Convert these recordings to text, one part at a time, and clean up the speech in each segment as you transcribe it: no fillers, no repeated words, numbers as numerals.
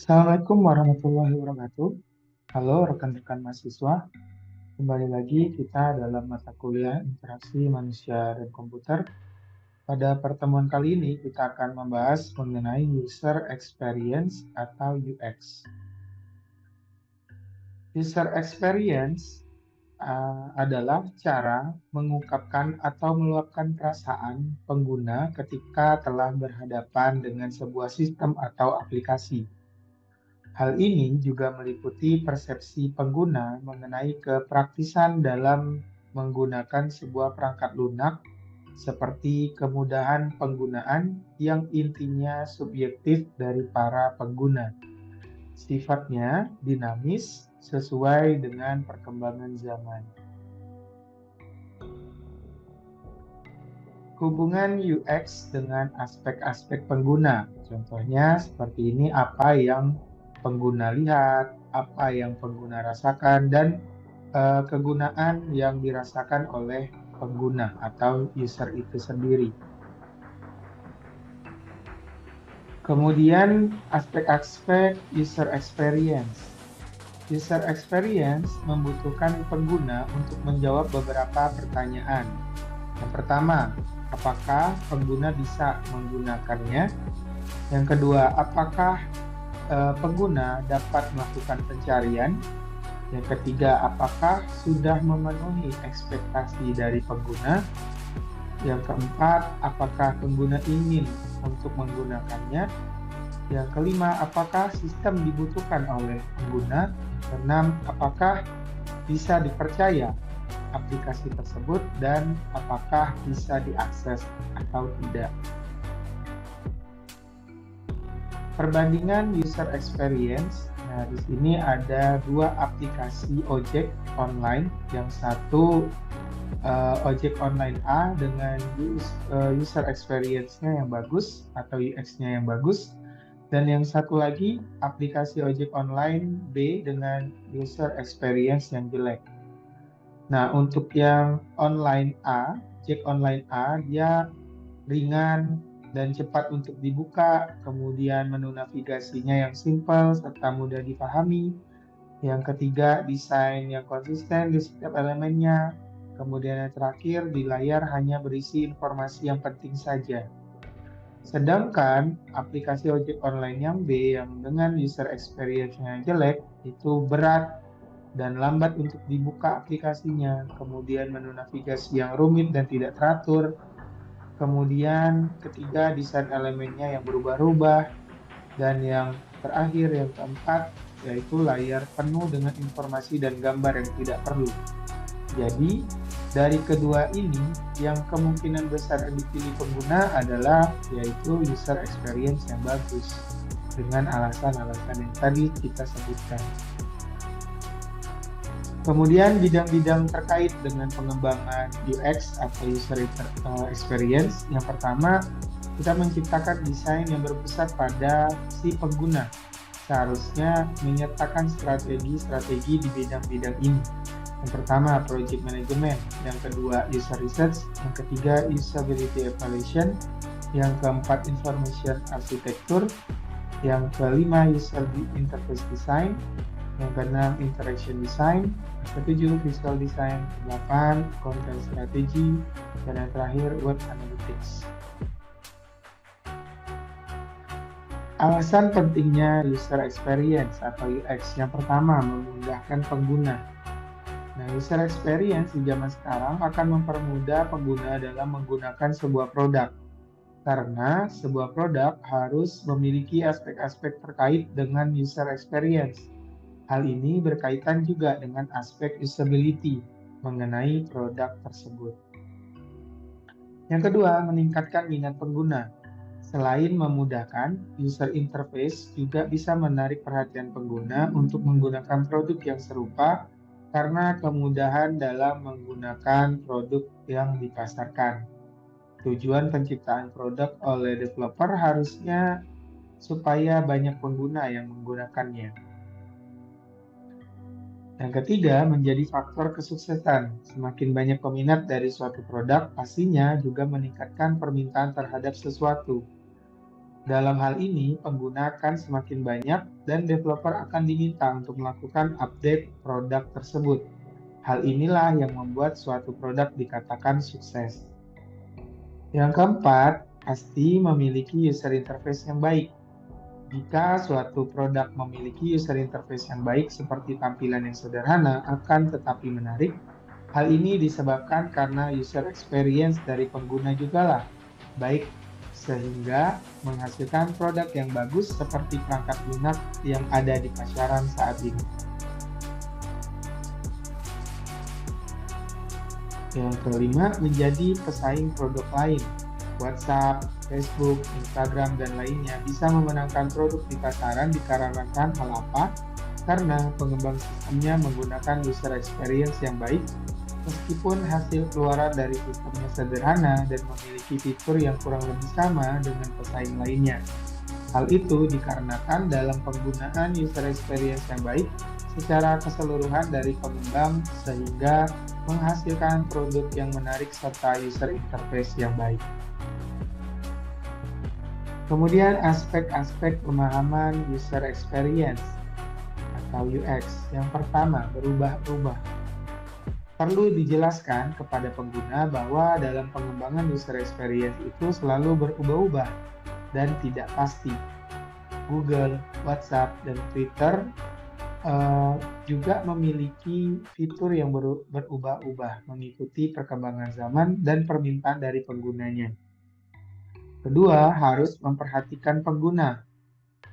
Assalamualaikum warahmatullahi wabarakatuh. Halo rekan-rekan mahasiswa, kembali lagi kita dalam mata kuliah interaksi manusia dan komputer. Pada pertemuan kali ini kita akan membahas mengenai user experience atau UX. User experience adalah cara mengungkapkan atau meluapkan perasaan pengguna ketika telah berhadapan dengan sebuah sistem atau aplikasi. Hal ini juga meliputi persepsi pengguna mengenai kepraktisan dalam menggunakan sebuah perangkat lunak, seperti kemudahan penggunaan yang intinya subjektif dari para pengguna. Sifatnya dinamis sesuai dengan perkembangan zaman. Hubungan UX dengan aspek-aspek pengguna. Contohnya seperti ini, apa yang pengguna lihat, apa yang pengguna rasakan, dan kegunaan yang dirasakan oleh pengguna atau user itu sendiri. Kemudian aspek-aspek user experience. User experience membutuhkan pengguna untuk menjawab beberapa pertanyaan. Yang pertama, apakah pengguna bisa menggunakannya? Yang kedua, apakah pengguna dapat melakukan pencarian? Yang ketiga, apakah sudah memenuhi ekspektasi dari pengguna? Yang keempat, apakah pengguna ingin untuk menggunakannya? Yang kelima, apakah sistem dibutuhkan oleh pengguna? Keenam, apakah bisa dipercaya aplikasi tersebut dan apakah bisa diakses atau tidak. Perbandingan user experience. Nah, di sini ada dua aplikasi ojek online. Yang satu ojek online A dengan user experience-nya yang bagus atau UX-nya yang bagus. Dan yang satu lagi aplikasi ojek online B dengan user experience yang jelek. Nah, untuk yang online A, ojek online A, dia ringan dan cepat untuk dibuka, kemudian menu navigasinya yang simple serta mudah dipahami. Yang ketiga, desain yang konsisten di setiap elemennya. Kemudian yang terakhir, di layar hanya berisi informasi yang penting saja. Sedangkan aplikasi ojek online yang B yang dengan user experience-nya jelek itu berat dan lambat untuk dibuka aplikasinya. Kemudian menu navigasi yang rumit dan tidak teratur. Kemudian ketiga, desain elemennya yang berubah-ubah. Dan yang terakhir, yang keempat, yaitu layar penuh dengan informasi dan gambar yang tidak perlu. Jadi, dari kedua ini, yang kemungkinan besar dipilih pengguna adalah yaitu user experience yang bagus dengan alasan-alasan yang tadi kita sebutkan. Kemudian bidang-bidang terkait dengan pengembangan UX atau user experience. Yang pertama, kita menciptakan desain yang berpusat pada si pengguna. Seharusnya menyertakan strategi-strategi di bidang-bidang ini. Yang pertama, project management. Yang kedua, user research. Yang ketiga, usability evaluation. Yang keempat, information architecture. Yang kelima, user interface design. Yang keenam, interaction design. Yang ketujuh, visual design. Delapan, content strategy. Dan yang terakhir, web analytics. Alasan pentingnya user experience atau UX. Yang pertama, memudahkan pengguna. Nah, user experience di zaman sekarang akan mempermudah pengguna dalam menggunakan sebuah produk. Karena sebuah produk harus memiliki aspek-aspek terkait dengan user experience. Hal ini berkaitan juga dengan aspek usability mengenai produk tersebut. Yang kedua, meningkatkan minat pengguna. Selain memudahkan, user interface juga bisa menarik perhatian pengguna untuk menggunakan produk yang serupa karena kemudahan dalam menggunakan produk yang dipasarkan. Tujuan penciptaan produk oleh developer harusnya supaya banyak pengguna yang menggunakannya. Yang ketiga, menjadi faktor kesuksesan. Semakin banyak peminat dari suatu produk, pastinya juga meningkatkan permintaan terhadap sesuatu. Dalam hal ini, pengguna akan semakin banyak dan developer akan diminta untuk melakukan update produk tersebut. Hal inilah yang membuat suatu produk dikatakan sukses. Yang keempat, pasti memiliki user interface yang baik. Jika suatu produk memiliki user interface yang baik seperti tampilan yang sederhana akan tetapi menarik, hal ini disebabkan karena user experience dari pengguna juga lah baik, sehingga menghasilkan produk yang bagus seperti perangkat lunak yang ada di pasaran saat ini. Yang kelima, menjadi pesaing produk lain. WhatsApp, Facebook, Instagram, dan lainnya bisa memenangkan produk di pasaran dikarenakan hal apa? Karena pengembang sistemnya menggunakan user experience yang baik, meskipun hasil keluaran dari sistemnya sederhana dan memiliki fitur yang kurang lebih sama dengan pesaing lainnya. Hal itu dikarenakan dalam penggunaan user experience yang baik secara keseluruhan dari pengembang sehingga menghasilkan produk yang menarik serta user interface yang baik. Kemudian aspek-aspek pemahaman user experience atau UX. Yang pertama, berubah-ubah. Perlu dijelaskan kepada pengguna bahwa dalam pengembangan user experience itu selalu berubah-ubah dan tidak pasti. Google, WhatsApp, dan Twitter juga memiliki fitur yang berubah-ubah mengikuti perkembangan zaman dan permintaan dari penggunanya. Kedua, harus memperhatikan pengguna.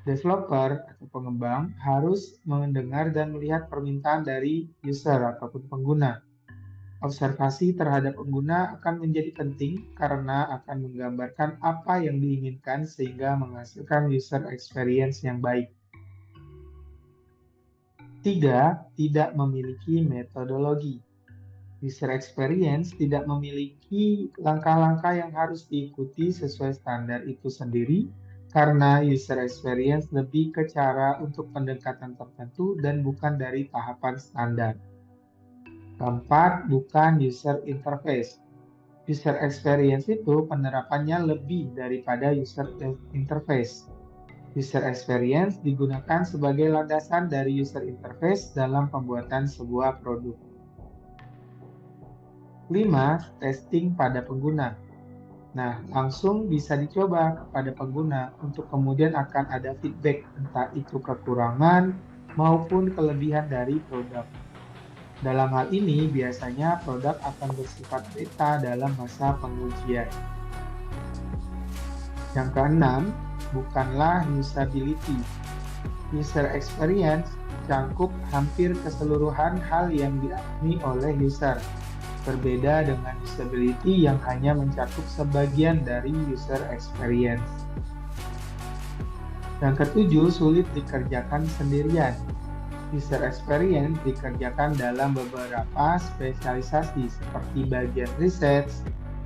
Developer atau pengembang harus mendengar dan melihat permintaan dari user ataupun pengguna. Observasi terhadap pengguna akan menjadi penting karena akan menggambarkan apa yang diinginkan sehingga menghasilkan user experience yang baik. Tiga, tidak memiliki metodologi. User experience tidak memiliki langkah-langkah yang harus diikuti sesuai standar itu sendiri karena user experience lebih ke cara untuk pendekatan tertentu dan bukan dari tahapan standar. Keempat, bukan user interface. User experience itu penerapannya lebih daripada user interface. User experience digunakan sebagai landasan dari user interface dalam pembuatan sebuah produk. 5. Testing pada pengguna. Nah, langsung bisa dicoba kepada pengguna untuk kemudian akan ada feedback, entah itu kekurangan maupun kelebihan dari produk. Dalam hal ini, biasanya produk akan bersifat beta dalam masa pengujian. Yang keenam, bukanlah usability. User experience cakup hampir keseluruhan hal yang dialami oleh user. Berbeda dengan usability yang hanya mencakup sebagian dari user experience. Yang ketujuh, sulit dikerjakan sendirian. User experience dikerjakan dalam beberapa spesialisasi seperti bagian research,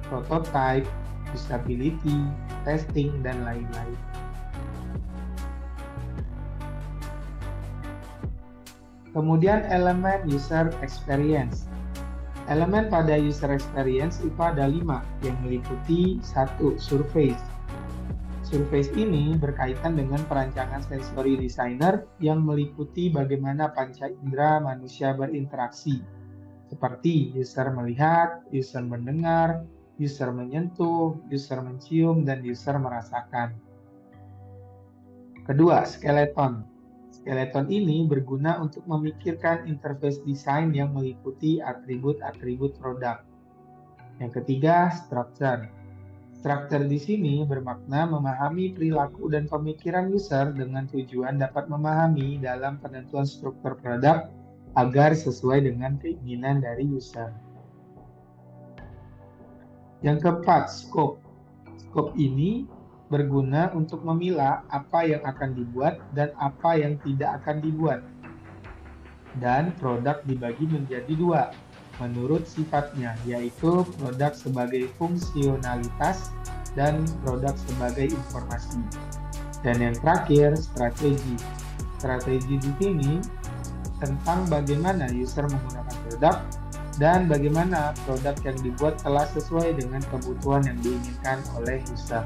prototype, usability, testing, dan lain-lain. Kemudian elemen user experience. Elemen pada user experience itu ada 5 yang meliputi 1. Surface. Surface ini berkaitan dengan perancangan sensory designer yang meliputi bagaimana panca indera manusia berinteraksi, seperti user melihat, user mendengar, user menyentuh, user mencium, dan user merasakan. Kedua, skeleton. Skeleton ini berguna untuk memikirkan interface desain yang meliputi atribut-atribut produk. Yang ketiga, structure. Structure di sini bermakna memahami perilaku dan pemikiran user dengan tujuan dapat memahami dalam penentuan struktur produk agar sesuai dengan keinginan dari user. Yang keempat, scope. Scope ini berguna untuk memilah apa yang akan dibuat dan apa yang tidak akan dibuat. Dan produk dibagi menjadi 2 menurut sifatnya, yaitu produk sebagai fungsionalitas dan produk sebagai informasi. Dan yang terakhir, strategi. Strategi di sini tentang bagaimana user menggunakan produk dan bagaimana produk yang dibuat telah sesuai dengan kebutuhan yang diinginkan oleh user.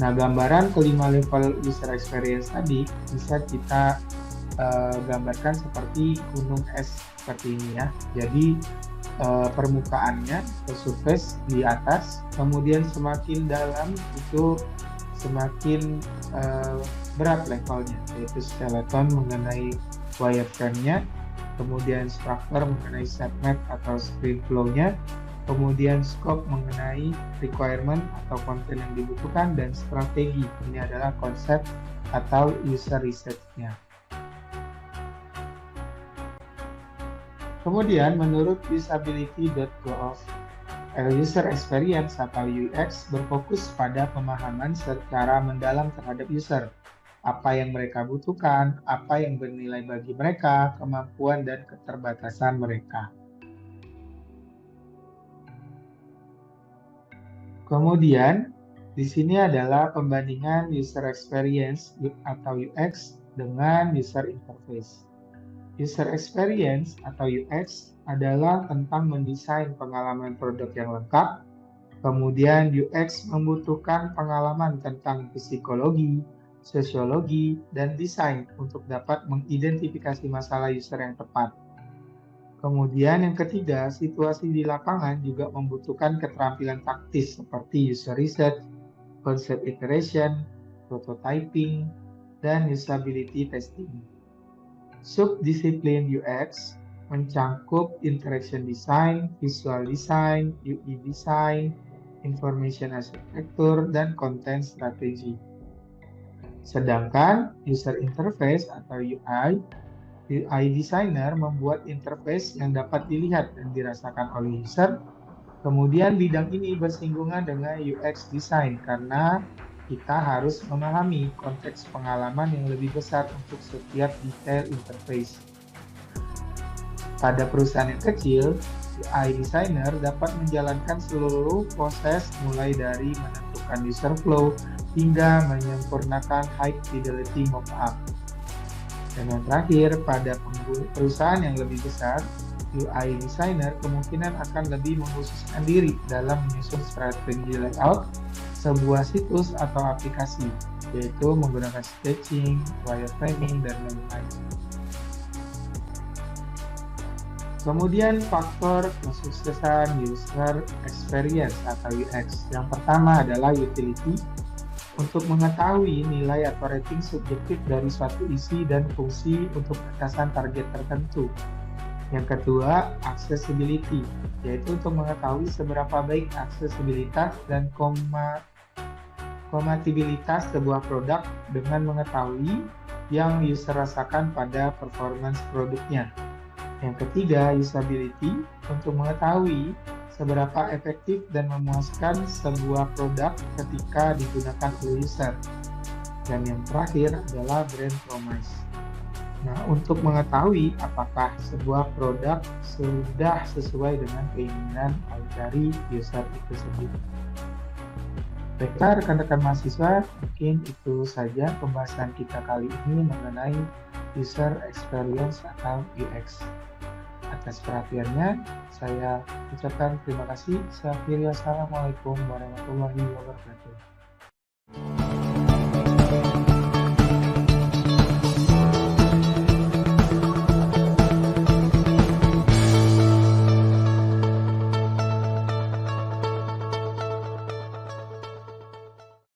Nah, gambaran kelima level user experience tadi bisa kita gambarkan seperti gunung es seperti ini ya. Jadi permukaannya atau surface di atas, kemudian semakin dalam itu semakin berat levelnya, yaitu skeleton mengenai wireframe-nya, kemudian structure mengenai setmap atau screen flow-nya, kemudian scope mengenai requirement atau konten yang dibutuhkan, dan strategi, ini adalah konsep atau user research-nya. Kemudian menurut usability.gov, user experience atau UX berfokus pada pemahaman secara mendalam terhadap user. Apa yang mereka butuhkan, apa yang bernilai bagi mereka, kemampuan dan keterbatasan mereka. Kemudian, di sini adalah pembandingan user experience atau UX dengan user interface. User experience atau UX adalah tentang mendesain pengalaman produk yang lengkap. Kemudian UX membutuhkan pengalaman tentang psikologi, sosiologi, dan desain untuk dapat mengidentifikasi masalah user yang tepat. Kemudian yang ketiga, situasi di lapangan juga membutuhkan keterampilan taktis seperti user research, concept iteration, prototyping, dan usability testing. Subdisiplin UX mencangkup interaction design, visual design, UI design, information architecture, dan content strategy. Sedangkan user interface atau UI designer membuat interface yang dapat dilihat dan dirasakan oleh user. Kemudian bidang ini bersinggungan dengan UX design karena kita harus memahami konteks pengalaman yang lebih besar untuk setiap detail interface. Pada perusahaan yang kecil, UI designer dapat menjalankan seluruh proses mulai dari menentukan user flow hingga menyempurnakan high fidelity mockup. Dan yang terakhir, pada perusahaan yang lebih besar, UI designer kemungkinan akan lebih mengkhususkan diri dalam menyusun strategi layout sebuah situs atau aplikasi, yaitu menggunakan sketching, wireframing, dan lain-lain. Kemudian faktor kesuksesan user experience atau UX. Yang pertama adalah utility. Untuk mengetahui nilai atau rating subjektif dari suatu isi dan fungsi untuk batasan target tertentu. Yang kedua, accessibility, yaitu untuk mengetahui seberapa baik aksesibilitas dan kompatibilitas sebuah produk dengan mengetahui yang user rasakan pada performance produknya. Yang ketiga, usability, untuk mengetahui seberapa efektif dan memuaskan sebuah produk ketika digunakan oleh user. Dan yang terakhir adalah brand promise. Nah, untuk mengetahui apakah sebuah produk sudah sesuai dengan keinginan dari user itu sendiri. Baiklah rekan-rekan mahasiswa, mungkin itu saja pembahasan kita kali ini mengenai user experience atau UX. Atas perhatiannya, saya ucapkan terima kasih. Assalamualaikum warahmatullahi wabarakatuh.